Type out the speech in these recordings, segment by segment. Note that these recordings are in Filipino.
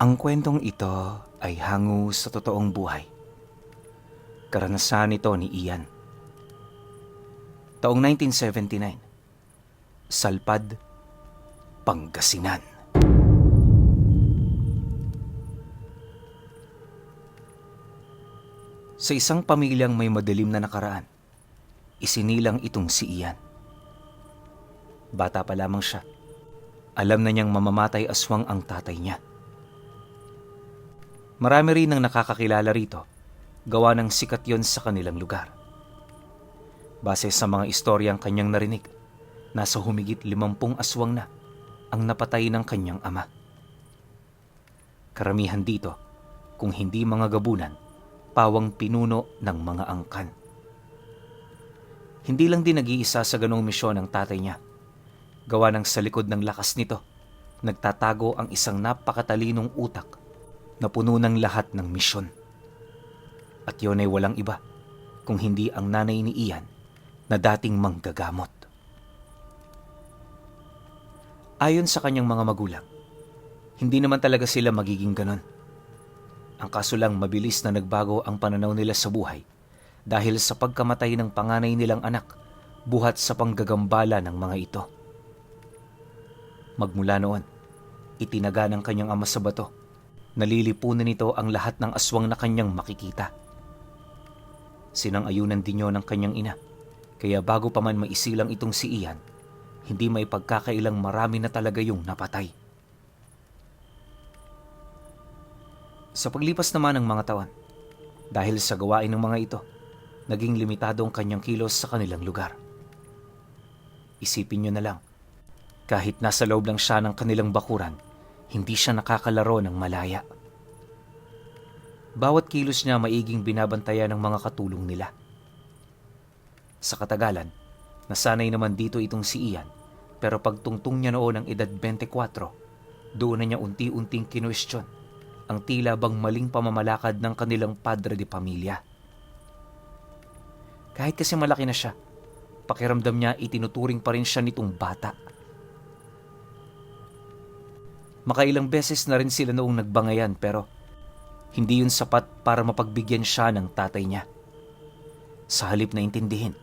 Ang kwentong ito ay hango sa totoong buhay. Karanasan nito ni Ian. Taong 1979, Salpad, Pangasinan. Sa isang pamilyang may madilim na nakaraan, isinilang itong si Ian. Bata pa lamang siya. Alam na niyang mamamatay aswang ang tatay niya. Marami rin ang nakakakilala rito, gawa ng sikat yon sa kanilang lugar. Base sa mga istoryang kanyang narinig, nasa humigit 50 aswang na ang napatay ng kanyang ama. Karamihan dito, kung hindi mga gabunan, pawang pinuno ng mga angkan. Hindi lang din nag-iisa sa ganong misyon ang tatay niya. Gawa ng sa likod ng lakas nito, nagtatago ang isang napakatalinong utak na puno ng lahat ng misyon. At yun ay walang iba kung hindi ang nanay ni Ian na dating manggagamot. Ayon sa kanyang mga magulang, hindi naman talaga sila magiging ganon. Ang kaso lang mabilis na nagbago ang pananaw nila sa buhay dahil sa pagkamatay ng panganay nilang anak buhat sa panggagambala ng mga ito. Magmula noon, itinaga ng kanyang ama sa bato. Nalilipunan nito ang lahat ng aswang na kanyang makikita. Sinang-ayunan din yun ng kanyang ina, kaya bago pa man maisilang itong si Ian, hindi may pagkakailang marami na talaga yung napatay. Sa paglipas naman ng mga taon, dahil sa gawain ng mga ito, naging limitado ang kanyang kilos sa kanilang lugar. Isipin nyo na lang, kahit nasa loob lang siya ng kanilang bakuran, hindi siya nakakalaro ng malaya. Bawat kilos niya maiging binabantayan ng mga katulong nila. Sa katagalan, nasanay naman dito itong si Ian, pero pagtungtong niya noon ng edad 24, doon na niya unti-unting kinuwestiyon ang tila bang maling pamamalakad ng kanilang padre de pamilya. Kahit kasi malaki na siya, pakiramdam niya itinuturing pa rin siya nitong bata. Makailang beses na rin sila noong nagbangayan pero hindi yun sapat para mapagbigyan siya ng tatay niya. Sa halip na intindihin,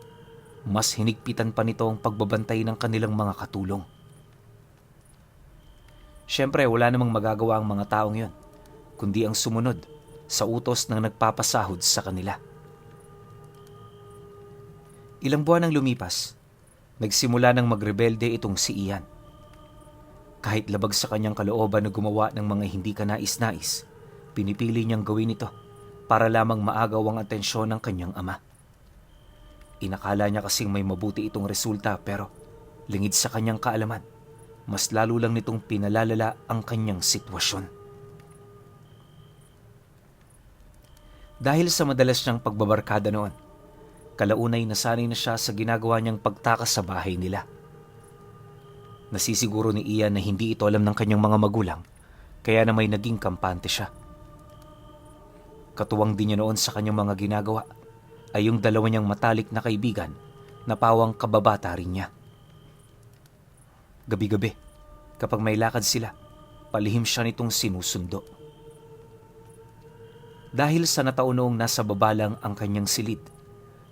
mas hinigpitan pa nito ang pagbabantay ng kanilang mga katulong. Siyempre wala namang magagawa ang mga taong yun, kundi ang sumunod sa utos ng nagpapasahod sa kanila. Ilang buwan ang lumipas, nagsimula ng magrebelde itong si Ian. Kahit labag sa kanyang kalooban na gumawa ng mga hindi kanais-nais, pinipili niyang gawin ito para lamang maagaw ang atensyon ng kanyang ama. Inakala niya kasing may mabuti itong resulta pero lingid sa kanyang kaalaman, mas lalo lang nitong pinalalala ang kanyang sitwasyon. Dahil sa madalas niyang pagbabarkada noon, kalaunay nasanay na siya sa ginagawa niyang pagtakas sa bahay nila. Nasisiguro ni Ian na hindi ito alam ng kanyang mga magulang, kaya na may naging kampante siya. Katuwang din niya noon sa kanyang mga ginagawa ay yung dalawa niyang matalik na kaibigan na pawang kababata rin niya. Gabi-gabi, kapag may lakad sila, palihim siya nitong sinusundo. Dahil sa nataon noong nasa baba lang ang kanyang silid,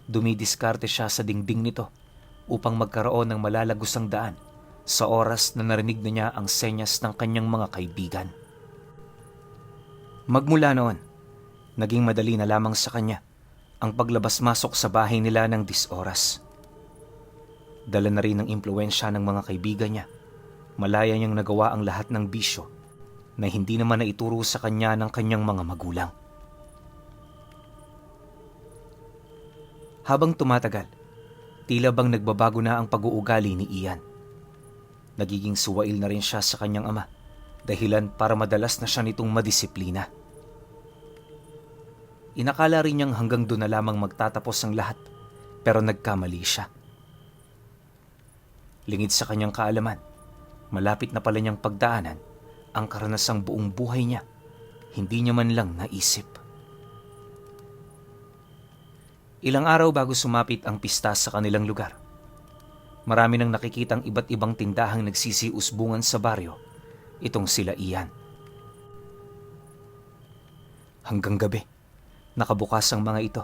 dumidiskarte siya sa dingding nito upang magkaroon ng malalagusang daan sa oras na narinig na niya ang senyas ng kanyang mga kaibigan. Magmula noon, naging madali na lamang sa kanya ang paglabas-masok sa bahay nila ng 10 oras. Dala na rin ng impluwensya ng mga kaibigan niya, malaya niyang nagawa ang lahat ng bisyo na hindi naman naituro sa kanya ng kanyang mga magulang. Habang tumatagal, tila bang nagbabago na ang pag-uugali ni Ian. Nagiging suwail na rin siya sa kanyang ama, dahilan para madalas na siya nitong madisiplina. Inakala rin niyang hanggang doon na lamang magtatapos ang lahat, pero nagkamali siya. Lingid sa kanyang kaalaman, malapit na pala niyang pagdaanan ang karanasang buong buhay niya, hindi niya man lang naisip. Ilang araw bago sumapit ang pista sa kanilang lugar, marami nang nakikitang iba't ibang tindahang nagsisiusbungan sa baryo, itong sila Ian. Hanggang gabi, nakabukas ang mga ito,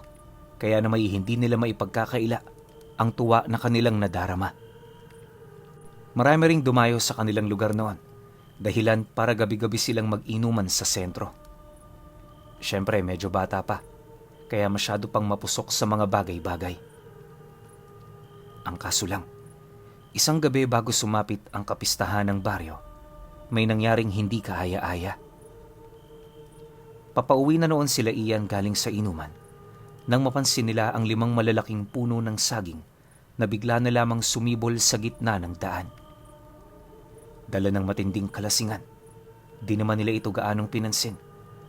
kaya namay hindi nila maipagkakaila ang tuwa na kanilang nadarama. Marami ring dumayo sa kanilang lugar noon, dahilan para gabi-gabi silang mag-inuman sa sentro. Siyempre, medyo bata pa, kaya masyado pang mapusok sa mga bagay-bagay. Ang kaso lang, isang gabi bago sumapit ang kapistahan ng baryo, may nangyaring hindi kaaya-aya. Papauwi na noon sila Ian galing sa inuman nang mapansin nila ang 5 malalaking puno ng saging na bigla na lamang sumibol sa gitna ng daan. Dala ng matinding kalasingan, di naman nila ito gaanong pinansin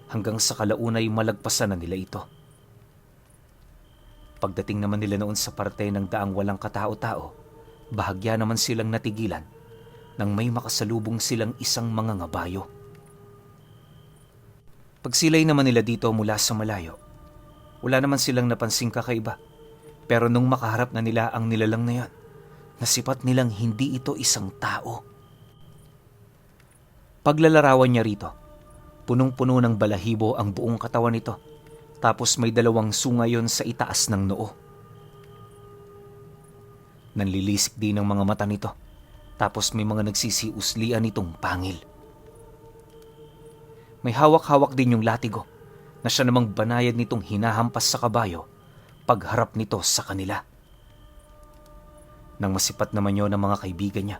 hanggang sa kalaunay malagpasan na nila ito. Pagdating naman nila noon sa parte ng daang walang katao-tao, bahagya naman silang natigilan nang may makasalubong silang isang mangangabayo. Pagsilay naman nila dito mula sa malayo, wala naman silang napansing kakaiba, pero nung makaharap na nila ang nilalang na yan, nasipat nilang hindi ito isang tao. Paglalarawan niya rito, punong-puno ng balahibo ang buong katawan nito, tapos may 2 sungayon sa itaas ng noo. Nanlilisik din ang mga mata nito, tapos may mga nagsisiuslian nitong pangil. May hawak-hawak din yung latigo na siya namang banayad nitong hinahampas sa kabayo pagharap nito sa kanila. Nang masipat naman yon ng mga kaibigan niya,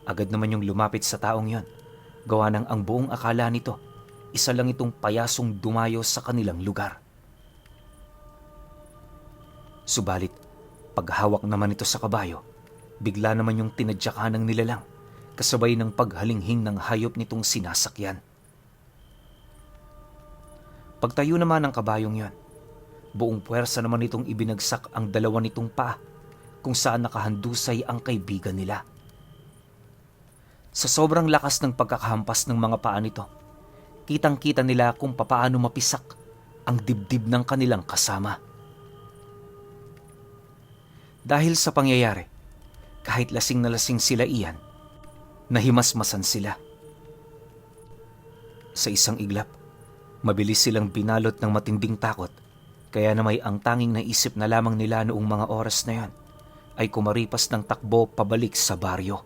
agad naman yung lumapit sa taong yon, gawa ng ang buong akala nito, isa lang itong payasong dumayo sa kanilang lugar. Subalit, paghawak naman ito sa kabayo, bigla naman yung tinadyakan ng nilalang, kasabay ng paghalinghing ng hayop nitong sinasakyan. Pagtayo naman ng kabayong yon, buong puwersa naman itong ibinagsak ang 2 nitong paa kung saan nakahandusay ang kaibigan nila. Sa sobrang lakas ng pagkakahampas ng mga paa nito, kitang-kita nila kung papaano mapisak ang dibdib ng kanilang kasama. Dahil sa pangyayari, kahit lasing na lasing sila Ian, nahimasmasan sila. Sa isang iglap, mabilis silang binalot ng matinding takot, kaya namay ang tanging naisip na lamang nila noong mga oras na yon ay kumaripas ng takbo pabalik sa baryo.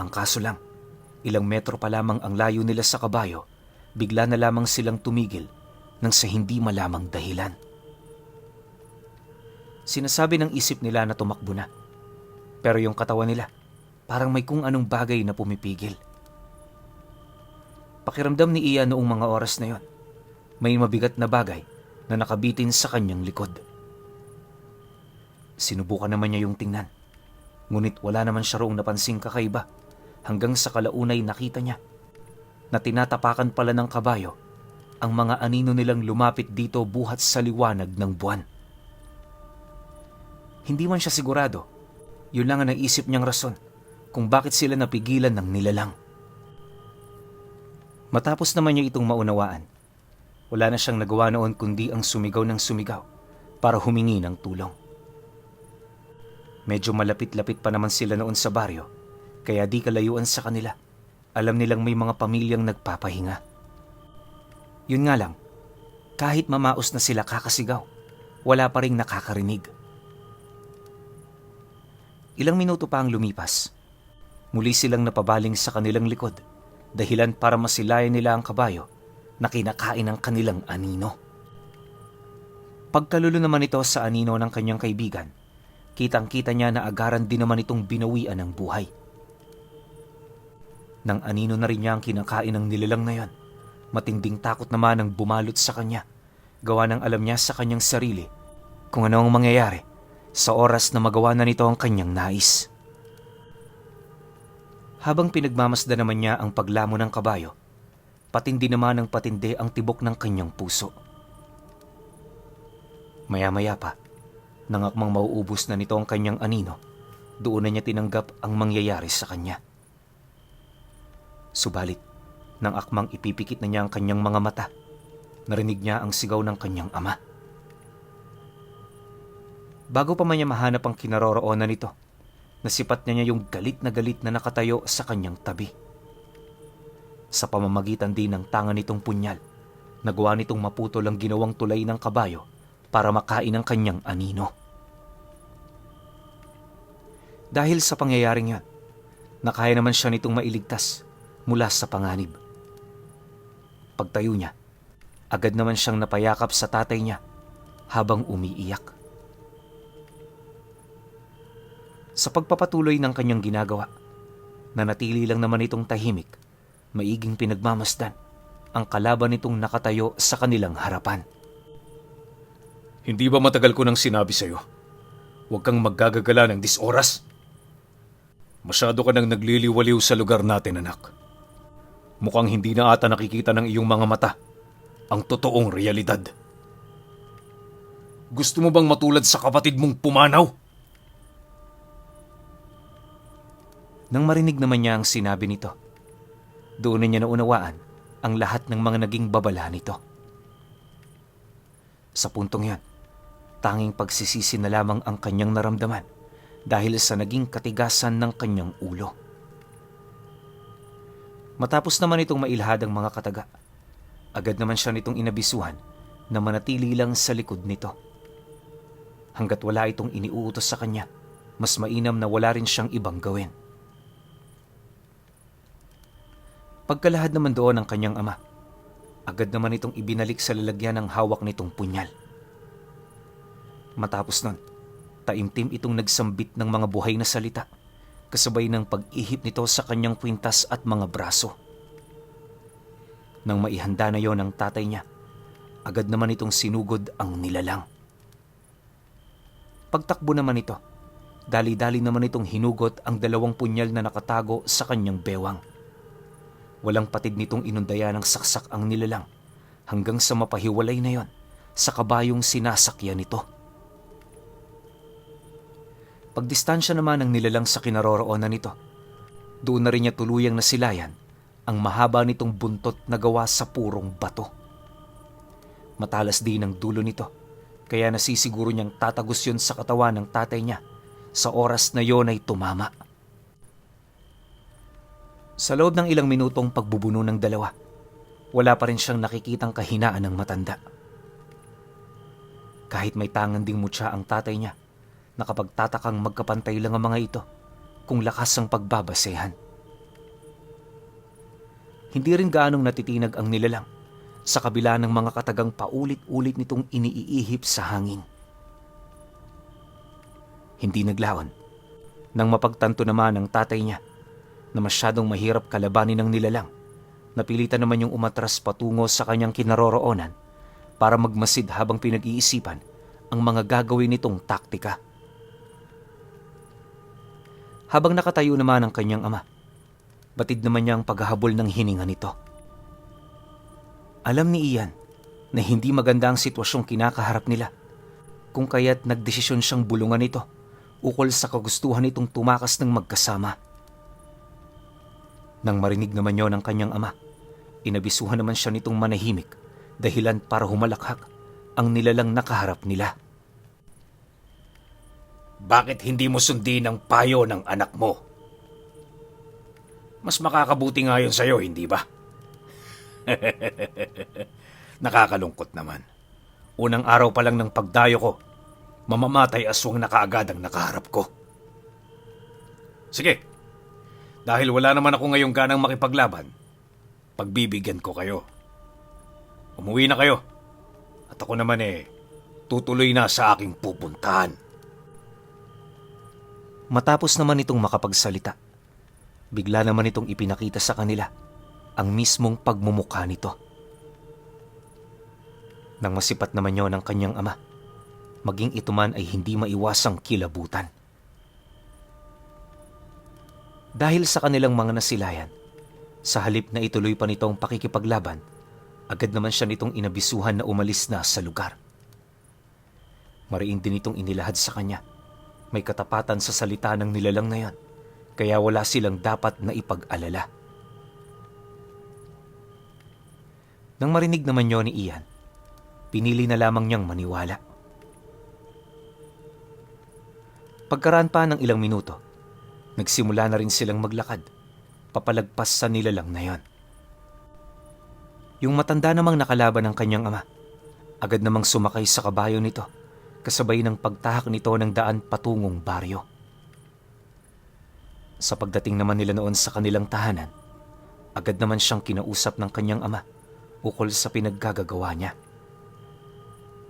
Ang kaso lang, ilang metro pa lamang ang layo nila sa kabayo, bigla na lamang silang tumigil nang sa hindi malamang dahilan. Sinasabi ng isip nila na tumakbo na, pero yung katawan nila parang may kung anong bagay na pumipigil. Pakiramdam ni Ian noong mga oras na yon, may mabigat na bagay na nakabitin sa kanyang likod. Sinubukan naman niya yung tingnan, ngunit wala naman siya roong napansing kakaiba hanggang sa kalaunay nakita niya na tinatapakan pala ng kabayo ang mga anino nilang lumapit dito buhat sa liwanag ng buwan. Hindi man siya sigurado, yun lang ang naisip niyang rason kung bakit sila napigilan ng nilalang. Matapos naman niya itong maunawaan, wala na siyang nagawa noon kundi ang sumigaw ng sumigaw para humingi ng tulong. Medyo malapit-lapit pa naman sila noon sa baryo, kaya di kalayuan sa kanila. Alam nilang may mga pamilyang nagpapahinga. Yun nga lang, kahit mamaos na sila kakasigaw, wala pa ring nakakarinig. Ilang minuto pa ang lumipas. Muli silang napabaling sa kanilang likod, dahilan para masilayan nila ang kabayo na kinakain ng kanilang anino. Pagkalulo naman ito sa anino ng kanyang kaibigan, kitang-kita niya na agaran din naman itong binawian ng buhay. Nang anino na rin niya ang kinakain ng nilalang na yon, matinding takot naman ang bumalot sa kanya, gawa ng alam niya sa kanyang sarili kung ano ang mangyayari sa oras na magawa na nito ang kanyang nais. Habang pinagmamasdan naman niya ang paglamo ng kabayo, patindi naman ng patindi ang tibok ng kanyang puso. Maya-maya pa, nang akmang mauubos na nito ang kanyang anino, doon na niya tinanggap ang mangyayari sa kanya. Subalit, nang akmang ipipikit na niya ang kanyang mga mata, narinig niya ang sigaw ng kanyang ama. Bago pa man niya mahanap ang kinaroroonan nito, nasipat niya yung galit na nakatayo sa kanyang tabi. Sa pamamagitan din ng tanga nitong punyal, nagawa nitong maputol ang ginawang tulay ng kabayo para makain ang kanyang anino. Dahil sa pangyayaring yan, nakaya naman siya nitong mailigtas mula sa panganib. Pagtayo niya, agad naman siyang napayakap sa tatay niya habang umiiyak. Sa pagpapatuloy ng kanyang ginagawa, nanatili lang naman itong tahimik, maiging pinagmamasdan ang kalaban nitong nakatayo sa kanilang harapan. Hindi ba matagal ko nang sinabi sa'yo? Huwag kang maggagagala ng 10 oras. Masyado ka nang nagliliwaliw sa lugar natin, anak. Mukhang hindi na ata nakikita ng iyong mga mata ang totoong realidad. Gusto mo bang matulad sa kapatid mong pumanaw? Nang marinig naman niya ang sinabi nito, doon na niya naunawaan ang lahat ng mga naging babala nito. Sa puntong yan, tanging pagsisisi na lamang ang kanyang naramdaman dahil sa naging katigasan ng kanyang ulo. Matapos naman itong mailhad ang mga kataga, agad naman siya nitong inabisuhan na manatili lang sa likod nito. Hanggat wala itong iniuutos sa kanya, mas mainam na wala rin siyang ibang gawin. Pagkalahad naman doon ng kanyang ama, agad naman itong ibinalik sa lalagyan ng hawak nitong punyal. Matapos nun, taimtim itong nagsambit ng mga buhay na salita, kasabay ng pag-ihip nito sa kanyang kwintas at mga braso. Nang maihanda na yon ng tatay niya, agad naman itong sinugod ang nilalang. Pagtakbo naman ito, dali-dali naman itong hinugot ang 2 punyal na nakatago sa kanyang bewang. Walang patid nitong inundaya ng saksak ang nilalang hanggang sa mapahiwalay na yon sa kabayong sinasakyan nito. Pagdistansya naman ng nilalang sa kinaroroonan nito, doon na rin niya tuluyang nasilayan ang mahaba nitong buntot na gawa sa purong bato. Matalas din ang dulo nito, kaya nasisiguro niyang tatagos yun sa katawan ng tatay niya sa oras na yon ay tumama. Sa loob ng ilang minutong pagbubuno ng dalawa, wala pa rin siyang nakikitang kahinaan ng matanda. Kahit may tangan ding mutya ang tatay niya, nakapagtatakang magkapantay lang ang mga ito kung lakas ang pagbabasehan. Hindi rin gaanong natitinag ang nilalang sa kabila ng mga katagang paulit-ulit nitong iniihip sa hangin. Hindi naglaon nang mapagtanto naman ng tatay niya na masyadong mahirap kalabanin ng nilalang. Napilitan naman yung umatras patungo sa kanyang kinaroroonan para magmasid habang pinag-iisipan ang mga gagawin nitong taktika. Habang nakatayo naman ang kanyang ama, batid naman niya ang paghahabol ng hininga nito. Alam ni Ian na hindi maganda ang sitwasyong kinakaharap nila, kung kaya't nagdesisyon siyang bulungan ito ukol sa kagustuhan nitong tumakas ng magkasama. Nang marinig naman yon ng kanyang ama, inabisuhan naman siya nitong manahimik, dahilan para humalakhak ang nilalang nakaharap nila. Bakit hindi mo sundin ang payo ng anak mo? Mas makakabuti nga yun sa'yo, hindi ba? Nakakalungkot naman. Unang araw pa lang ng pagdayo ko, mamamatay aswang na kaagad ang nakaharap ko. Sige, dahil wala naman ako ngayong ganang makipaglaban, pagbibigyan ko kayo. Umuwi na kayo. At ako naman tutuloy na sa aking pupuntahan. Matapos naman itong makapagsalita, bigla naman itong ipinakita sa kanila ang mismong pagmumukha nito. Nang masipat naman yon ng kanyang ama, maging ito man ay hindi maiwasang kilabutan. Dahil sa kanilang mga nasilayan, sa halip na ituloy pa nitong pakikipaglaban, agad naman siya nitong inabisuhan na umalis na sa lugar. Mariin din itong inilahad sa kanya. May katapatan sa salita ng nilalang na yan, kaya wala silang dapat na ipag-alala. Nang marinig naman yon ni Ian, pinili na lamang niyang maniwala. Pagkaraan pa ng ilang minuto, nagsimula na rin silang maglakad, papalagpas sa nilalang na yon. Yung matanda namang nakalaban ng kanyang ama, agad namang sumakay sa kabayo nito, kasabay ng pagtahak nito ng daan patungong baryo. Sa pagdating naman nila noon sa kanilang tahanan, agad naman siyang kinausap ng kanyang ama ukol sa pinaggagawa niya.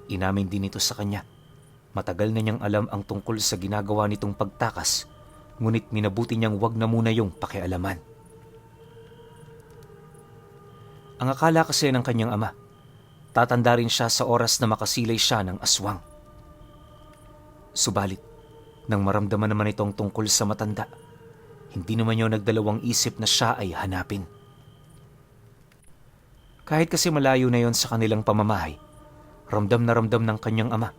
Inamin din ito sa kanya. Matagal na niyang alam ang tungkol sa ginagawa nitong pagtakas, ngunit minabuti niyang wag na muna yung pakialaman. Ang akala kasi ng kanyang ama, tatanda rin siya sa oras na makasilay siya ng aswang. Subalit, nang maramdaman naman itong tungkol sa matanda, hindi naman niya nagdalawang isip na siya ay hanapin. Kahit kasi malayo na yon sa kanilang pamamahay, ramdam na ramdam ng kanyang ama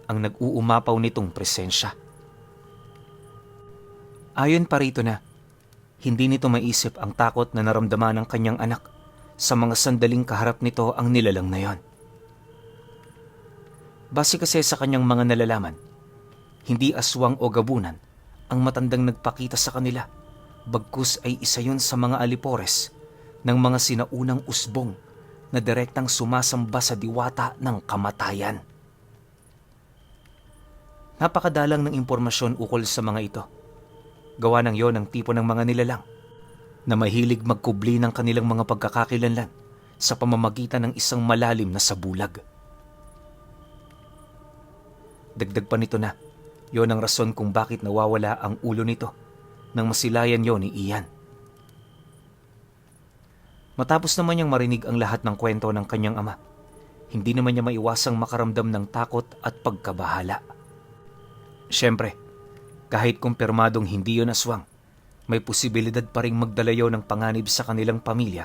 ang nag-uumapaw nitong presensya. Ayon pa rito na, hindi nito maisip ang takot na naramdaman ng kanyang anak sa mga sandaling kaharap nito ang nilalang na yon. Base kasi sa kanyang mga nalalaman, hindi aswang o gabunan ang matandang nagpakita sa kanila, bagkus ay isa yon sa mga alipores ng mga sinaunang usbong na direktang sumasamba sa diwata ng kamatayan. Napakadalang ng impormasyon ukol sa mga ito. Gawa ng yon ang tipo ng mga nilalang na mahilig magkubli ng kanilang mga pagkakakilanlan sa pamamagitan ng isang malalim na sabulag. Dagdag pa nito na, yon ang rason kung bakit nawawala ang ulo nito nang masilayan yon ni Ian. Matapos naman niyang marinig ang lahat ng kwento ng kanyang ama, hindi naman niya maiwasang makaramdam ng takot at pagkabahala. Siyempre, kahit kumpirmadong hindi yon aswang, may posibilidad pa ring magdala yon ng panganib sa kanilang pamilya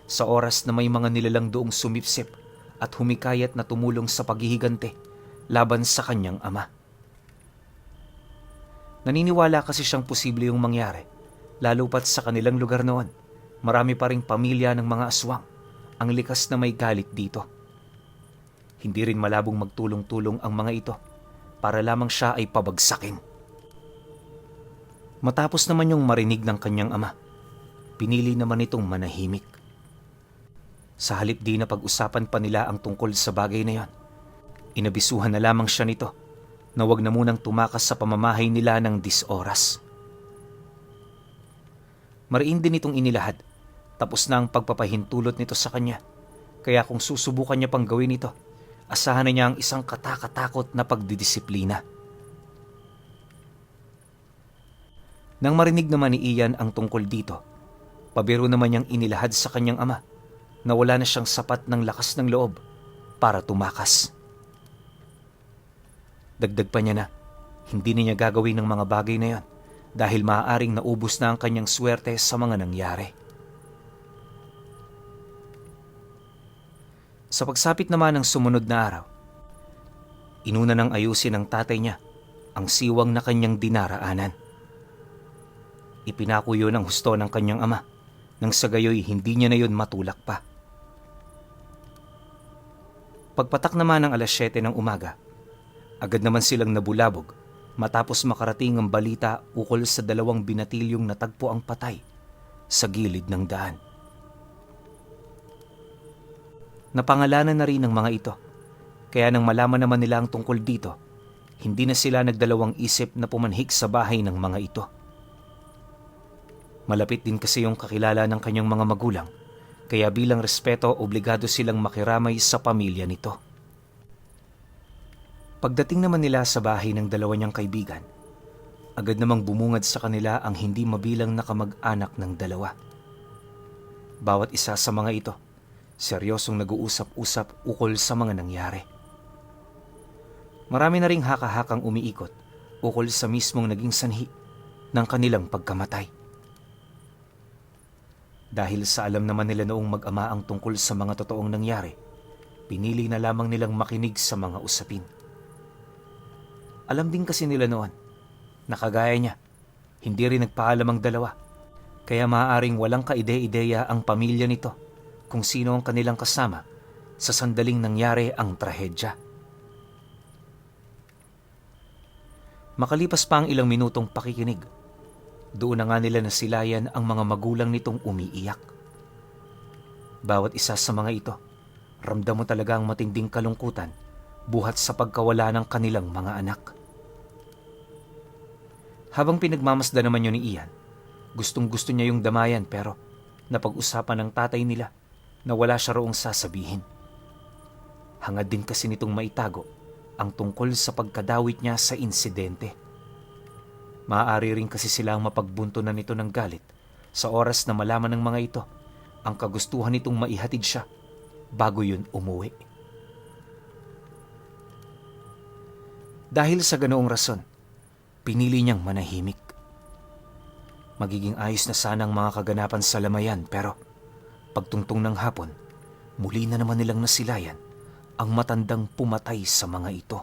sa oras na may mga nilalang doong sumipsip at humikayat na tumulong sa paghihigante laban sa kanyang ama. Naniniwala kasi siyang posible yung mangyari, lalo pat sa kanilang lugar noon, marami pa ring pamilya ng mga aswang ang likas na may galit dito. Hindi rin malabong magtulong-tulong ang mga ito para lamang siya ay pabagsakin. Matapos naman yung marinig ng kanyang ama, pinili naman itong manahimik. Sa halip di na pag-usapan pa nila ang tungkol sa bagay na yon, inabisuhan na lamang siya nito na wag na munang tumakas sa pamamahay nila ng 10 oras. Mariin din itong inilahad, tapos na ang pagpapahintulot nito sa kanya, kaya kung susubukan niya pang gawin ito, asahan na niya ang isang katakatakot na pagdidisiplina. Nang marinig naman ni Ian ang tungkol dito, pabiro naman niyang inilahad sa kanyang ama na wala na siyang sapat ng lakas ng loob para tumakas. Dagdag pa niya na hindi niya gagawin ng mga bagay na yon dahil maaaring naubos na ang kanyang swerte sa mga nangyari. Sa pagsapit naman ng sumunod na araw, inuna nang ayusin ng tatay niya ang siwang na kanyang dinaraanan. Ipinako yun ang husto ng kanyang ama nang sa gayoy hindi niya na yun matulak pa. Pagpatak naman ng 7:00 ng umaga, agad naman silang nabulabog matapos makarating ang balita ukol sa 2 binatilyong natagpo ang patay sa gilid ng daan. Napangalanan na rin ng mga ito, kaya nang malaman naman nila ang tungkol dito, hindi na sila nagdalawang isip na pumanhik sa bahay ng mga ito. Malapit din kasi yung kakilala ng kanyang mga magulang, kaya bilang respeto obligado silang makiramay sa pamilya nito. Pagdating naman nila sa bahay ng 2 niyang kaibigan, agad namang bumungad sa kanila ang hindi mabilang na kamag-anak ng 2. Bawat isa sa mga ito, seryosong nag-uusap-usap ukol sa mga nangyari. Marami na ring haka-hakang umiikot ukol sa mismong naging sanhi ng kanilang pagkamatay. Dahil sa alam naman nila noong mag-ama ang tungkol sa mga totoong nangyari, pinili na lamang nilang makinig sa mga usapin. Alam din kasi nila noon na kagaya niya, hindi rin nagpaalam ang 2, kaya maaaring walang kaide-ideya ang pamilya nito kung sino ang kanilang kasama sa sandaling nangyari ang trahedya. Makalipas pa ang ilang minutong pakikinig, doon na nga nila nasilayan ang mga magulang nitong umiiyak. Bawat isa sa mga ito, ramdam mo talaga ang matinding kalungkutan buhat sa pagkawala ng kanilang mga anak. Habang pinagmamasdan naman yun ni Ian, gustong gusto niya yung damayan pero napag-usapan ng tatay nila na wala siya roong sasabihin. Hangad din kasi nitong maitago ang tungkol sa pagkadawit niya sa insidente. Maaari rin kasi silang mapagbuntunan nito ng galit sa oras na malaman ng mga ito ang kagustuhan nitong maihatid siya bago yun umuwi. Dahil sa ganoong rason, pinili niyang manahimik. Magiging ayos na sana ang mga kaganapan sa lamayan pero pagtungtong ng hapon, muli na naman nilang nasilayan ang matandang pumatay sa mga ito.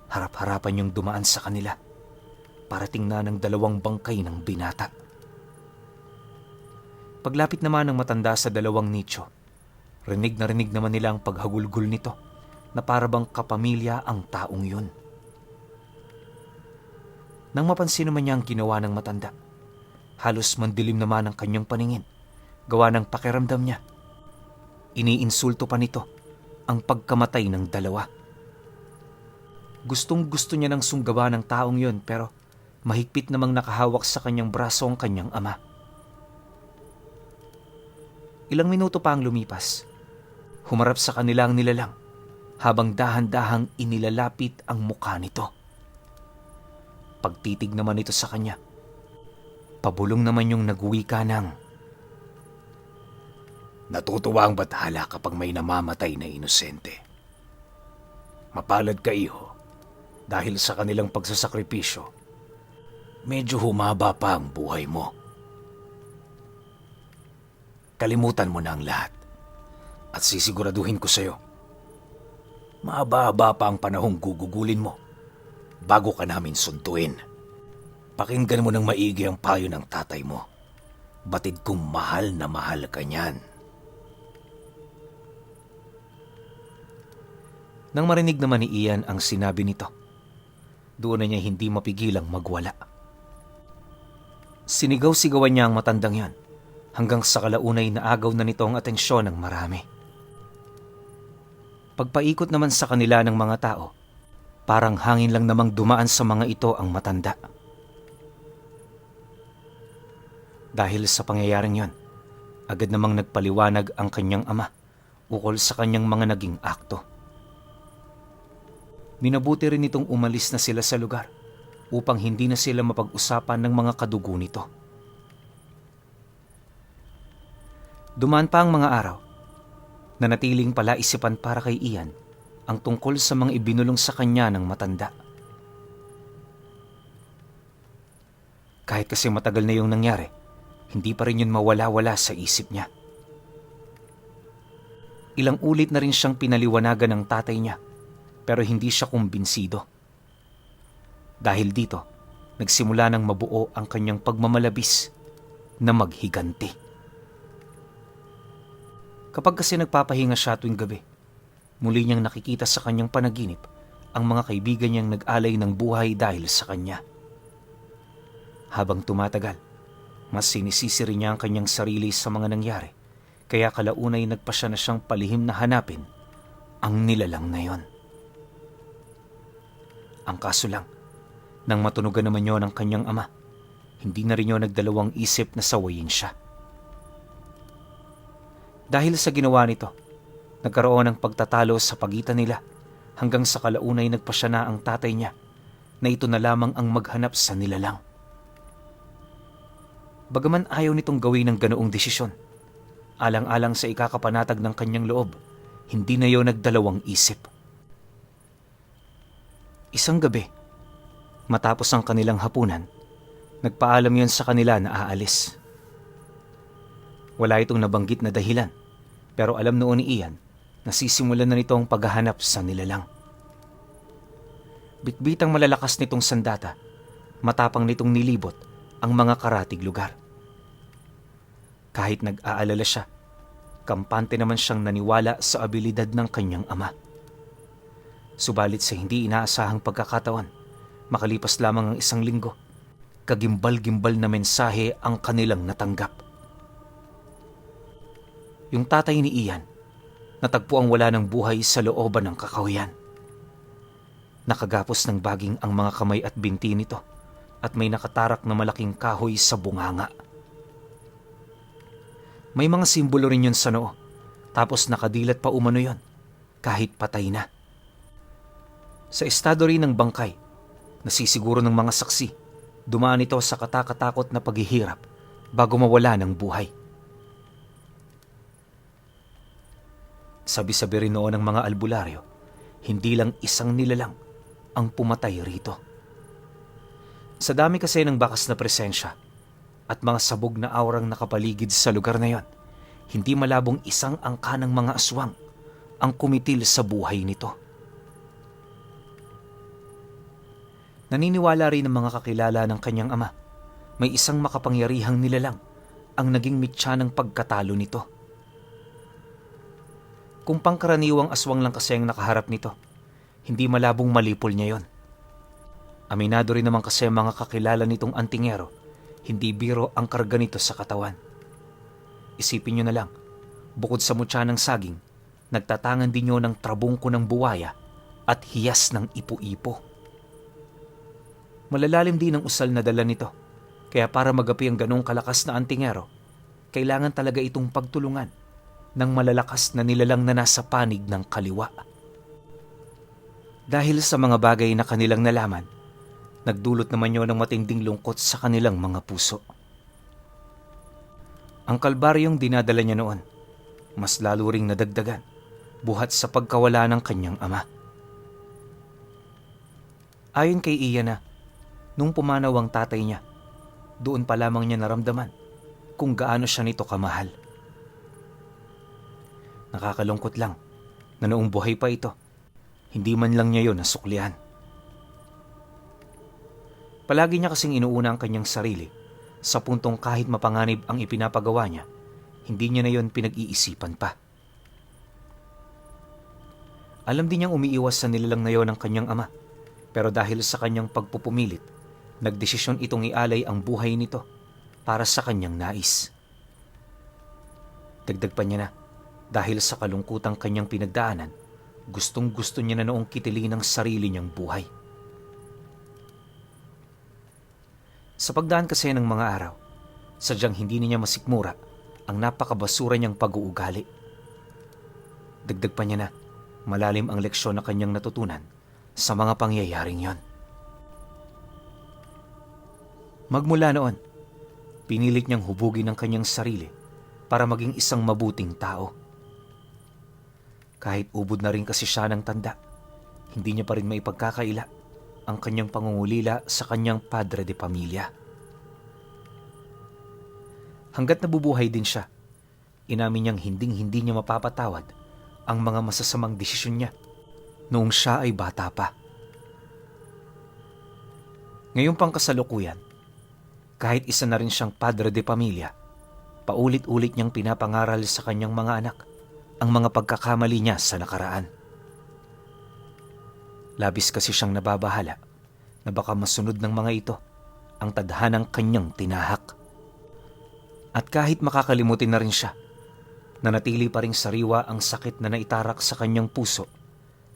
Harap-harapan yung dumaan sa kanila para tingnan ang dalawang bangkay ng binata. Paglapit naman ng matanda sa dalawang nicho, rinig na rinig naman nila ang paghagulgol nito na parabang kapamilya ang taong yun. Nang mapansin naman niya ang ginawa ng matanda, halos mandilim naman ang kanyang paningin, gawa ng pakiramdam niya. Iniinsulto pa nito ang pagkamatay ng dalawa. Gustong gusto niya ng sunggawa ng taong yun pero mahigpit namang nakahawak sa kanyang braso ang kanyang ama. Ilang minuto pa ang lumipas. Humarap sa kanila ang nilalang habang dahan-dahang inilalapit ang mukha nito. Pagtitig naman ito sa kanya, pabulong naman yung nagwika ng, Natutuwa ang bathala kapag may namamatay na inosente. Mapalad ka, iho, dahil sa kanilang pagsasakripisyo, medyo humaba pa ang buhay mo. Kalimutan mo na ang lahat at sisiguraduhin ko sa'yo, mahaba-haba pa ang panahong gugugulin mo bago ka namin suntuin. Pakinggan mo ng maigi ang payo ng tatay mo. Batid kong mahal na mahal ka niyan. Nang marinig naman ni Ian ang sinabi nito, doon na niya hindi mapigilang magwala. Sinigaw-sigawan niya ang matandang yan hanggang sa kalaunay na agaw na nito ang atensyon ng marami. Pagpaikot naman sa kanila ng mga tao, parang hangin lang namang dumaan sa mga ito ang matanda. Dahil sa pangyayaring yon, agad namang nagpaliwanag ang kanyang ama ukol sa kanyang mga naging akto. Minabuti rin itong umalis na sila sa lugar upang hindi na sila mapag-usapan ng mga kadugo nito. Dumaan pa ang mga araw, nanatiling palaisipan para kay Ian ang tungkol sa mga ibinulong sa kanya ng matanda. Kahit kasi matagal na yung nangyari, hindi pa rin yun mawala-wala sa isip niya. Ilang ulit na rin siyang pinaliwanagan ng tatay niya pero hindi siya kumbinsido. Dahil dito, nagsimula ng mabuo ang kanyang pagmamalabis na maghiganti. Kapag kasi nagpapahinga siya tuwing gabi, muli niyang nakikita sa kanyang panaginip ang mga kaibigan niyang nag-alay ng buhay dahil sa kanya. Habang tumatagal, mas sinisisi rin niya ang kanyang sarili sa mga nangyari, kaya kalaunay nagpasya na siyang palihim na hanapin ang nilalang na yon. Ang kaso lang, nang matunugan naman yon ng kanyang ama, hindi na rin yon nagdalawang isip na sawayin siya. Dahil sa ginawa nito, nagkaroon ng pagtatalo sa pagitan nila hanggang sa kalaunay nagpasya na ang tatay niya na ito na lamang ang maghanap sa nilalang. Bagaman ayaw nitong gawin ng ganoong desisyon, alang-alang sa ikakapanatag ng kanyang loob, hindi na yon nagdalawang isip. Isang gabi, matapos ang kanilang hapunan, nagpaalam yon sa kanila na aalis. Wala itong nabanggit na dahilan, pero alam noon ni Ian na sisimulan na nito ang paghahanap sa nilalang. Bitbitang malalakas nitong sandata, matapang nitong nilibot ang mga karatig lugar. Kahit nag-aalala siya, kampante naman siyang naniwala sa abilidad ng kanyang ama. Subalit sa hindi inaasahang pagkakataon, makalipas lamang ang isang linggo, kagimbal-gimbal na mensahe ang kanilang natanggap. Yung tatay ni Ian, natagpuang wala ng buhay sa looban ng kakahuyan. Nakagapos ng baging ang mga kamay at binti nito at may nakatarak na malaking kahoy sa bunganga. May mga simbolo rin yun sa noo, tapos nakadilat pa umano yon kahit patay na. Sa estado rin ng bangkay, nasisiguro ng mga saksi, dumaan ito sa katakatakot na paghihirap bago mawala ng buhay. Sabi-sabi rin noon ng mga albularyo, hindi lang isang nilalang ang pumatay rito. Sa dami kasi ng bakas na presensya at mga sabog na aurang nakapaligid sa lugar na yon, hindi malabong isang angka ng mga aswang ang kumitil sa buhay nito. Naniniwala rin ng mga kakilala ng kanyang ama, may isang makapangyarihang nilalang ang naging mitya ng pagkatalo nito. Kung pangkaraniwang aswang lang kasi ang nakaharap nito, hindi malabong malipol niya yon. Aminado rin naman kasi mga kakilala nitong antingero, hindi biro ang karga nito sa katawan. Isipin nyo na lang, bukod sa mutya ng saging, nagtatangan din nyo ng trabungko ng buwaya at hiyas ng ipo-ipo. Malalalim din ang usal na dala nito, kaya para magapi ang ganong kalakas na antingero, kailangan talaga itong pagtulungan ng malalakas na nilalang na nasa panig ng kaliwa. Dahil sa mga bagay na kanilang nalaman, nagdulot naman yun ng matinding lungkot sa kanilang mga puso. Ang kalbaryong dinadala niya noon, mas lalo ring nadagdagan, buhat sa pagkawala ng kanyang ama. Ayon kay Ian na, nung pumanaw ang tatay niya, doon pa lamang niya naramdaman kung gaano siya nito kamahal. Nakakalungkot lang na noong buhay pa ito, hindi man lang niya yon nasuklian. Palagi niya kasing inuuna ang kanyang sarili sa puntong kahit mapanganib ang ipinapagawa niya, hindi niya na yon pinag-iisipan pa. Alam din niyang umiiwas sa nilalang na yon ng kanyang ama, pero dahil sa kanyang pagpupumilit, nagdesisyon itong ialay ang buhay nito para sa kanyang nais. Dagdag pa niya na, dahil sa kalungkutang kanyang pinagdaanan, gustong-gusto niya na noong kitilin ang sarili niyang buhay. Sa pagdaan kasi ng mga araw, sadyang hindi niya masikmura ang napakabasura niyang pag-uugali. Dagdag pa niya na, malalim ang leksyon na kanyang natutunan sa mga pangyayaring yon. Magmula noon, pinilit niyang hubugin ang kanyang sarili para maging isang mabuting tao. Kahit ubod na rin kasi siya ng tanda, hindi niya pa rin maipagkakaila ang kanyang pangungulila sa kanyang padre de pamilya. Hanggat nabubuhay din siya, inamin niyang hinding-hindi niya mapapatawad ang mga masasamang desisyon niya noong siya ay bata pa. Ngayong pangkasalukuyan, kahit isa na rin siyang padre de pamilya, paulit-ulit niyang pinapangaral sa kanyang mga anak ang mga pagkakamali niya sa nakaraan. Labis kasi siyang nababahala na baka masunod ng mga ito ang tadhanang kanyang tinahak. At kahit makakalimutin na rin siya, nanatili pa ring sariwa ang sakit na naitarak sa kanyang puso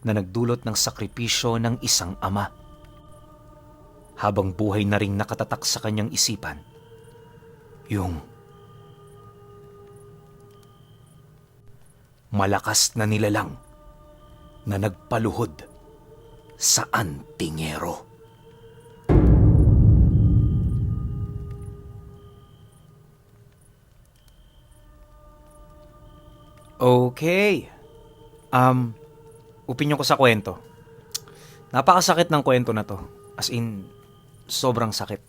na nagdulot ng sakripisyo ng isang ama. Habang buhay na ring nakatatak sa kanyang isipan, yung malakas na nilalang na nagpaluhod sa antingero. Okay. Opinyon ko sa kwento. Napakasakit ng kwento na to. As in, sobrang sakit.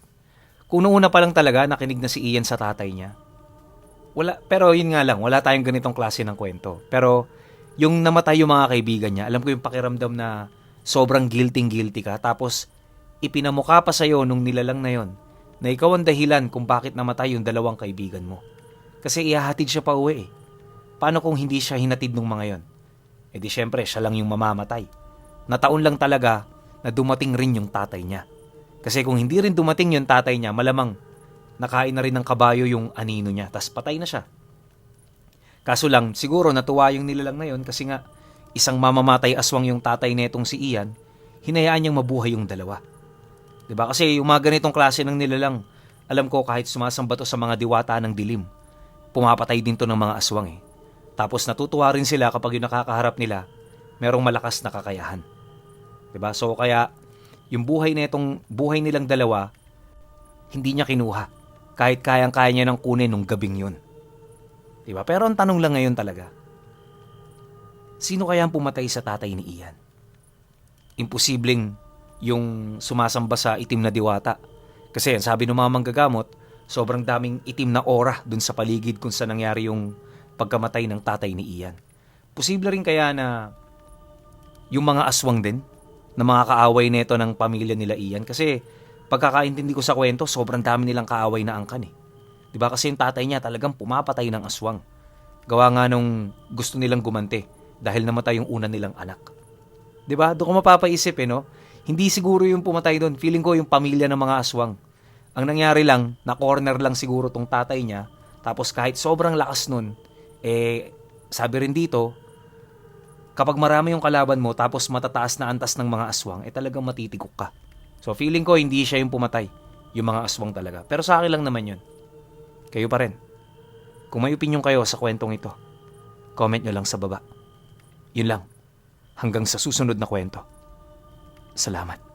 Kung noong una pa lang talaga nakinig na si Ian sa tatay niya, pero yun nga lang, wala tayong ganitong klase ng kwento. Pero yung namatay yung mga kaibigan niya, alam ko yung pakiramdam na sobrang guilty ka. Tapos ipinamukha pa sa'yo nung nilalang na yon na ikaw ang dahilan kung bakit namatay yung dalawang kaibigan mo. Kasi ihahatid siya pa uwi eh. Paano kung hindi siya hinatid nung mga yon? E di syempre, siya lang yung mamamatay. Nataon lang talaga na dumating rin yung tatay niya. Kasi kung hindi rin dumating yung tatay niya, malamang nakain na rin ng kabayo yung anino niya, tas patay na siya. Kaso lang, siguro natuwa yung nilalang na yun kasi nga isang mamamatay aswang yung tatay netong si Ian, hinayaan niyang mabuhay yung dalawa. 'Di ba? Kasi yung mga ganitong klase ng nilalang, alam ko kahit sumasamba to sa mga diwata ng dilim, pumapatay din to ng mga aswang eh. Tapos natutuwa rin sila kapag yung nakakaharap nila, merong malakas na kakayahan. 'Di ba? So kaya yung buhay nilang dalawa, hindi niya kinuha. Kahit kayang-kaya niya nang kunin nung gabing yun. 'Di ba? Pero ang tanong lang ngayon talaga, sino kaya ang pumatay sa tatay ni Ian? Imposibleng yung sumasamba sa itim na diwata. Kasi yan, sabi ng mga manggagamot, sobrang daming itim na aura dun sa paligid kung saan nangyari yung pagkamatay ng tatay ni Ian. Posible rin kaya na yung mga aswang din na mga kaaway nito ng pamilya nila Ian. Kasi pagkakaintindi ko sa kwento, sobrang dami nilang kaaway na angkan eh. Diba kasi yung tatay niya talagang pumapatay ng aswang. Gawa nga nung gusto nilang gumante dahil namatay yung una nilang anak. Diba? Doon ko mapapaisip no? Hindi siguro yung pumatay doon. Feeling ko yung pamilya ng mga aswang. Ang nangyari lang, na-corner lang siguro tong tatay niya. Tapos kahit sobrang lakas nun, sabi rin dito, kapag marami yung kalaban mo tapos matataas na antas ng mga aswang, talagang matitigok ka. So feeling ko hindi siya yung pumatay, yung mga aswang talaga. Pero sa akin lang naman yun. Kayo pa rin. Kung may opinion kayo sa kwentong ito, comment nyo lang sa baba. Yun lang. Hanggang sa susunod na kwento. Salamat.